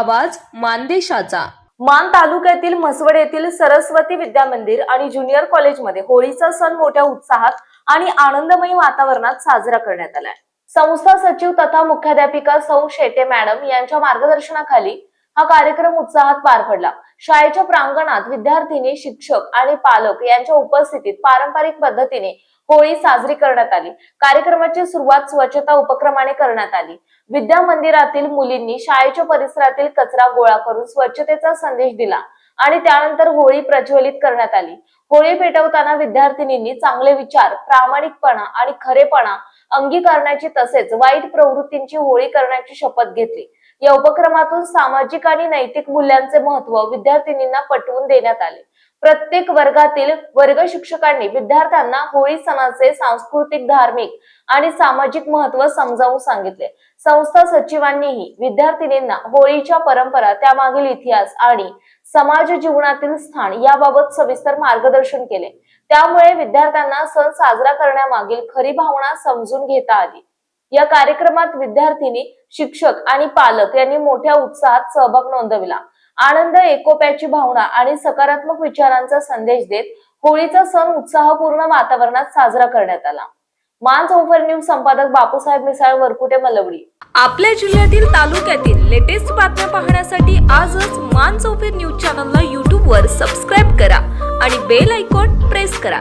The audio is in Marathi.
आवाज मानदेशाचा। मान तालुक्यातील म्हसवड येथील सरस्वती विद्या मंदिर आणि ज्युनियर कॉलेजमध्ये होळीचा सण मोठ्या उत्साहात आणि आनंदमयी वातावरणात साजरा करण्यात आलाय। संस्था सचिव तथा मुख्याध्यापिका सौ शेटे मॅडम यांच्या मार्गदर्शनाखाली हा कार्यक्रम उत्साहात पार पडला। शाळेच्या प्रांगणात विद्यार्थिनी, शिक्षक आणि पालक यांच्या उपस्थितीत पारंपरिक पद्धतीने होळी साजरी करण्यात आली। कार्यक्रमाची सुरुवात स्वच्छता उपक्रमाने करण्यात आली। विद्या मंदिरातील मुलींनी शाळेच्या परिसरातील कचरा गोळा करून स्वच्छतेचा संदेश दिला आणि त्यानंतर होळी प्रज्वलित करण्यात आली। होळी पेटवताना विद्यार्थिनींनी चांगले विचार, प्रामाणिकपणा आणि खरेपणा अंगीकारण्याची तसेच वाईट प्रवृत्तींची होळी करण्याची शपथ घेतली। या उपक्रमातून सामाजिक आणि नैतिक मूल्यांचे महत्त्व विद्यार्थिनींना पटवून देण्यात आले। प्रत्येक वर्गातील वर्ग शिक्षकांनी विद्यार्थ्यांना होळी सणाचे सांस्कृतिक, धार्मिक आणि सामाजिक महत्त्व समजावून सांगितले। संस्था सचिवांनीही विद्यार्थिनींना होळीच्या परंपरा, त्यामागील इतिहास आणि समाज जीवनातील स्थान याबाबत सविस्तर मार्गदर्शन केले। त्यामुळे विद्यार्थ्यांना सण साजरा करण्यामागील खरी भावना समजून घेता आली। या कार्यक्रमात विद्यार्थिनी, शिक्षक आणि पालक यांनी मोठ्या उत्साहात सहभाग नोंदविला। आनंद, एकोप्याची भावना आणि सकारात्मक विचारांचा संदेश देत होळीचा सण उत्साहपूर्ण वातावरणात साजरा करण्यात आला। मान चौफर न्यूज संपादक बापूसाहेब मिसाळ, वरकुटे, मलवडी। आपल्या जिल्ह्यातील, तालुक्यातील लेटेस्ट बातम्या पाहण्यासाठी आजच मान चौफर न्यूज चॅनलला YouTube वर सबस्क्राईब करा आणि बेल आयकॉन प्रेस करा।